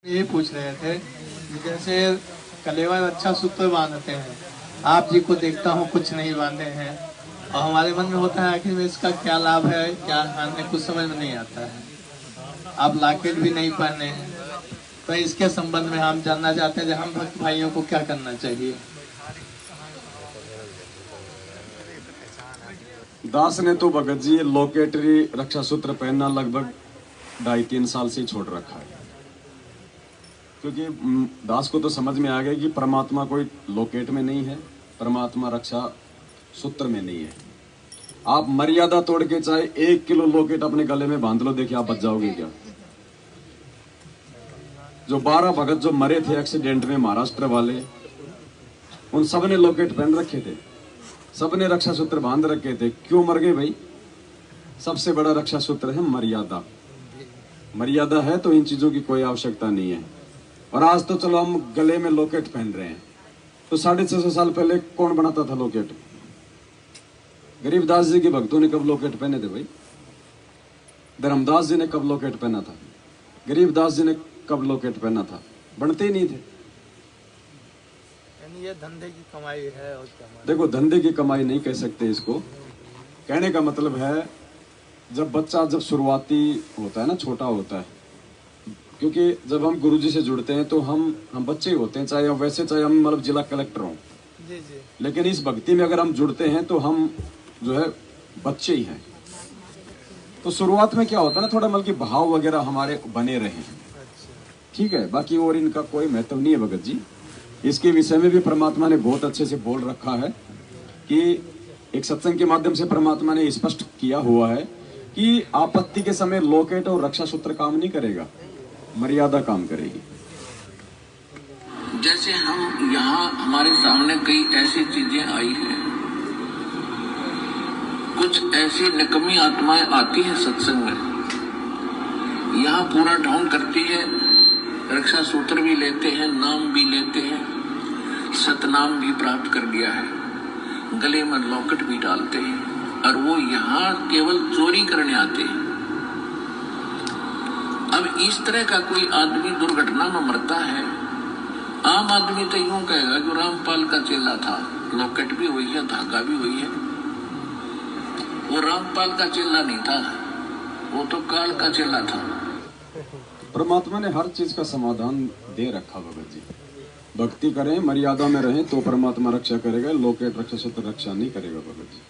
ये पूछ रहे थे कि जैसे कलेवर अच्छा सूत्र बांधते हैं, आप जी को देखता हूँ कुछ नहीं बांधे हैं, और हमारे मन में होता है आखिर में इसका क्या लाभ है, क्या हानि है, कुछ समझ में नहीं आता है। आप लॉकेट भी नहीं पहने हैं, तो इसके संबंध में हम जानना चाहते हैं कि हम भक्त भाइयों को क्या करना चाहिए। दास ने तो भगत जी लोकेटरी रक्षा सूत्र पहनना लगभग 2.5-3 साल से ही छोड़ रखा है, क्योंकि दास को तो समझ में आ गया कि परमात्मा कोई लोकेट में नहीं है, परमात्मा रक्षा सूत्र में नहीं है। आप मर्यादा तोड़ के चाहे 1 किलो लोकेट अपने गले में बांध लो, देखिए आप बच जाओगे क्या। जो 12 भगत जो मरे थे एक्सीडेंट में महाराष्ट्र वाले, उन सब ने लोकेट पहन रखे थे, सबने रक्षा सूत्र बांध रखे थे। क्यों मर गए भाई? सबसे बड़ा रक्षा सूत्र है मर्यादा। मर्यादा है तो इन चीजों की कोई आवश्यकता नहीं है। और आज तो चलो हम गले में लोकेट पहन रहे हैं, तो 650 साल पहले कौन बनाता था लोकेट? गरीबदास जी के भक्तों ने कब लोकेट पहने थे भाई? धर्मदास जी ने कब लोकेट पहना था? गरीबदास जी ने कब लोकेट पहना था? बनते ही नहीं थे। ये धंधे की कमाई है और क्या? देखो, धंधे की कमाई नहीं कह सकते इसको। कहने का मतलब है, जब बच्चा जब शुरुआती होता है ना, छोटा होता है, क्योंकि जब हम गुरुजी से जुड़ते हैं तो हम बच्चे ही होते हैं, चाहे हम मतलब जिला कलेक्टर हों, जी जी, लेकिन इस भक्ति में अगर हम जुड़ते हैं तो हम जो है बच्चे ही हैं। तो शुरुआत में क्या होता है ना, थोड़ा मतलब कि भाव वगैरह हमारे बने रहे, ठीक है, बाकी और इनका कोई महत्व नहीं है भगत जी। इसके विषय में भी परमात्मा ने बहुत अच्छे से बोल रखा है कि एक सत्संग के माध्यम से परमात्मा ने स्पष्ट किया हुआ है कि आपत्ति के समय लोकेट और रक्षा सूत्र काम नहीं करेगा, मर्यादा काम करेगी। जैसे हम यहाँ हमारे सामने कई ऐसी चीजें आई हैं, कुछ ऐसी निकम्मी आत्माएं आती हैं सत्संग में, यहाँ पूरा ढोंग करती है, रक्षा सूत्र भी लेते हैं, नाम भी लेते हैं, सतनाम भी प्राप्त कर लिया है, गले में लॉकेट भी डालते हैं, और वो यहाँ केवल चोरी करने आते हैं। अब इस तरह का कोई आदमी दुर्घटना में मरता है, आम आदमी तो यूं कहेगा कि रामपाल का चेला था, लॉकेट भी हुई है, धागा भी हुई है। वो रामपाल का चेला नहीं था, वो तो काल का चेला था। परमात्मा ने हर चीज का समाधान दे रखा भगत जी। भक्ति करें, मर्यादा में रहें तो परमात्मा रक्षा करेगा, लोकेट रक्षा सूत्र रक्षा नहीं करेगा भगत जी।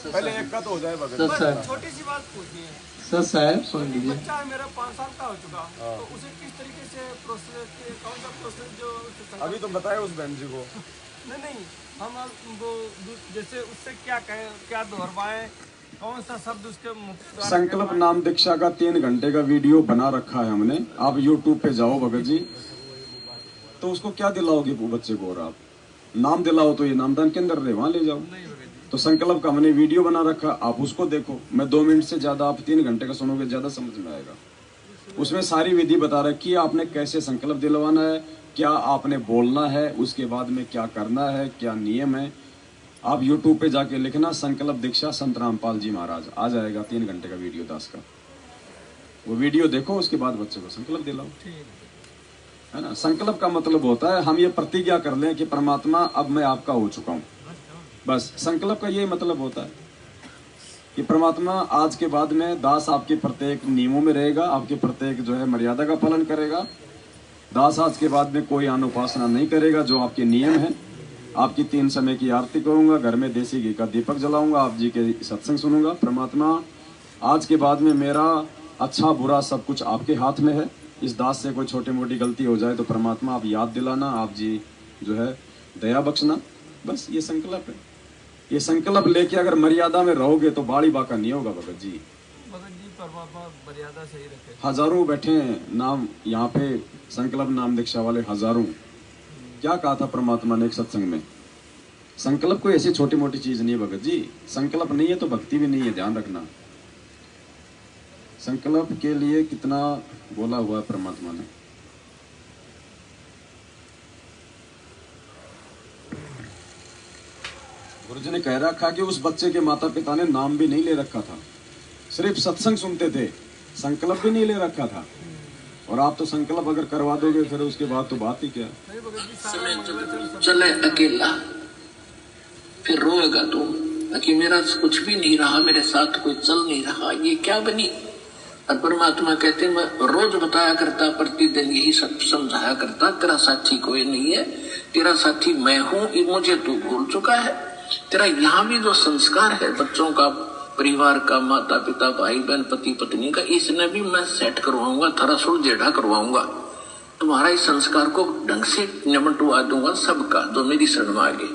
पहले एक का तो हो जाए भगत जी। छोटी सी बात पूछनी है सर साहब, सुन लीजिए। बच्चा मेरा 5 साल का हो चुका, तो उसे किस तरीके से प्रोसेस, कौन सा प्रोसेस जो अभी तो बताए उस बहन जी को। नहीं, हम वो जैसे उससे क्या कहें, क्या दोहरवाएं, कौन सा शब्द उसके मुख? संकल्प नाम दीक्षा का 3 घंटे का वीडियो बना रखा है हमने, आप YouTube पे जाओ भगत जी, तो उसको क्या दिलाओगे वो बच्चे को? और आप नाम दिलाओ तो ये नामदान के अंदर वहां ले जाओ। तो संकल्प का हमने वीडियो बना रखा, आप उसको देखो। मैं 2 मिनट से ज्यादा, आप 3 घंटे का सुनोगे, ज्यादा समझ में आएगा। उसमें सारी विधि बता रखी है, आपने कैसे संकल्प दिलवाना है, क्या आपने बोलना है, उसके बाद में क्या करना है, क्या नियम है। आप YouTube पे जाके लिखना संकल्प दीक्षा संत रामपाल जी महाराज, आ जाएगा 3 घंटे का वीडियो दास का। वो वीडियो देखो, उसके बाद बच्चे को संकल्प दिलाओ, है ना। संकल्प का मतलब होता है हम ये प्रतिज्ञा कर लें कि परमात्मा अब मैं आपका हो चुका हूं, बस। संकल्प का यही मतलब होता है कि परमात्मा आज के बाद में दास आपके प्रत्येक नियमों में रहेगा, आपके प्रत्येक जो है मर्यादा का पालन करेगा। दास आज के बाद में कोई अनुपासना नहीं करेगा, जो आपके नियम है। आपकी 3 समय की आरती करूंगा, घर में देसी घी का दीपक जलाऊंगा, आप जी के सत्संग सुनूंगा। परमात्मा आज के बाद में मेरा अच्छा बुरा सब कुछ आपके हाथ में है। इस दास से कोई छोटी मोटी गलती हो जाए तो परमात्मा आप याद दिलाना, आप जी जो है दया बख्शना, बस ये संकल्प है। ये संकल्प लेके अगर मर्यादा में रहोगे तो बाड़ी बाका नहीं होगा भगत जी। परमात्मा मर्यादा सही रखे। हजारों बैठे हैं नाम यहाँ पे, संकल्प नाम दीक्षा वाले हजारों। क्या कहा था परमात्मा ने एक सत्संग में? संकल्प कोई ऐसी छोटी मोटी चीज नहीं है भगत जी। संकल्प नहीं है तो भक्ति भी नहीं है, ध्यान रखना। संकल्प के लिए कितना बोला हुआ है परमात्मा ने। गुरुजी ने कह रखा कि उस बच्चे के माता पिता ने नाम भी नहीं ले रखा था, सिर्फ सत्संग सुनते थे, संकल्प भी नहीं ले रखा था। और आप तो संकल्प अगर करवा दोगे फिर उसके बाद तो बात ही क्या। चले अकेला फिर रोएगा तुम कि मेरा कुछ भी नहीं रहा, मेरे साथ कोई चल नहीं रहा, ये क्या बनी। और परमात्मा कहते मैं रोज बताया करता, प्रतिदिन यही सब समझाया करता, तेरा साथी कोई नहीं है, तेरा साथी मैं हूं, मुझे तू भूल चुका है। तेरा यहाँ भी जो संस्कार है बच्चों का, परिवार का, माता पिता, भाई बहन, पति पत्नी का, इसने भी मैं सेट करवाऊंगा, थोड़ा सुलझेड़ा करवाऊंगा। तुम्हारा इस संस्कार को ढंग से निमटवा दूंगा सबका जो मेरी शरण में आगे,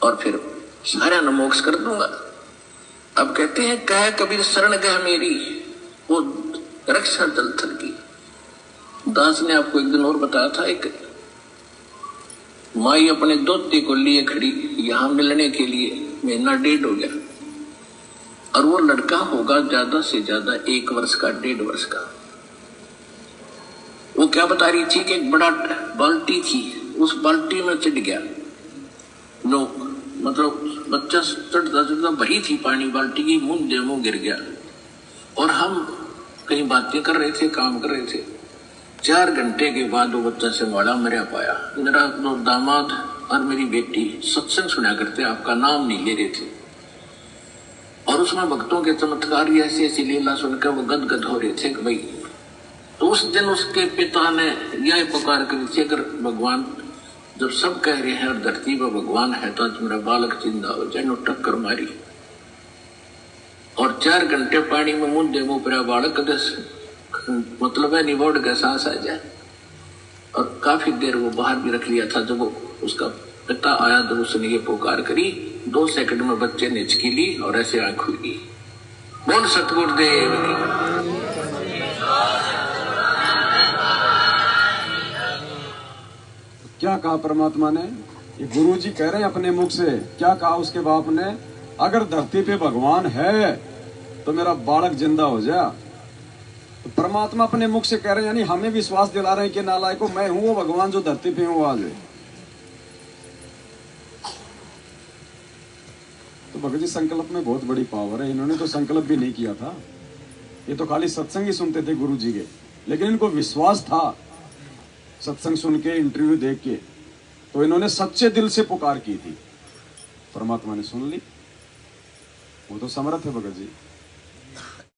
और फिर सारा न मोक्ष कर दूंगा। अब कहते हैं कह कबीर शरण गह मेरी, वो रक्षा जल थल की। दास ने आपको एक दिन और बताया था, एक माई अपने दोते को लिए खड़ी यहां मिलने के लिए, महीना 1.5 हो गया, और वो लड़का होगा ज्यादा से ज्यादा 1 वर्ष का, 1.5 वर्ष का। वो क्या बता रही थी कि एक बड़ा बाल्टी थी, उस बाल्टी में चढ़ गया, नो मतलब बच्चा चढ़ता चढ़ता भरी थी पानी बाल्टी की, मुंह गिर गया। और हम कहीं बातें कर रहे थे, काम कर रहे थे। 4 घंटे के बाद वो बच्चा से वाला मरा पाया। मेरा दो दामाद और मेरी बेटी सत्संग सुना करते, आपका नाम नहीं ले रहे थे, और उसमें भक्तों के चमत्कार ऐसी ऐसी लीला सुनकर वो गदगद हो रहे थे कि भाई। तो उस दिन उसके पिता ने यह पुकार करी थी, अगर भगवान जब सब कह रहे हैं और धरती पर भगवान है तो आज मेरा बालक जिंदा हो जाए। टक्कर मारी और 4 घंटे पानी में मुंह पर बालक मतलब है निबोड़ का सांस आ जाए। और काफी देर वो बाहर भी रख लिया था। जब वो उसका पिता आया तो उसने ये पुकार करी, 2 सेकंड में बच्चे ने हिचकी ली और ऐसे आंख खुली। बोल सतगुरुदेव की। क्या कहा परमात्मा ने? ये गुरु जी कह रहे हैं अपने मुख से। क्या कहा उसके बाप ने? अगर धरती पे भगवान है तो मेरा बालक जिंदा हो जा। तो परमात्मा अपने मुख से कह रहे हैं, यानी हमें विश्वास दिला रहे हैं कि नालायकों, मैं हूं वो भगवान जो धरती पे हूं आज। तो भगत जी संकल्प में बहुत बड़ी पावर है। इन्होंने तो संकल्प भी नहीं किया था, ये तो खाली सत्संग ही सुनते थे गुरु जी के, लेकिन इनको विश्वास था सत्संग सुन के, इंटरव्यू देख के। तो इन्होंने सच्चे दिल से पुकार की थी, परमात्मा ने सुन ली। वो तो समर्थ है भगत जी।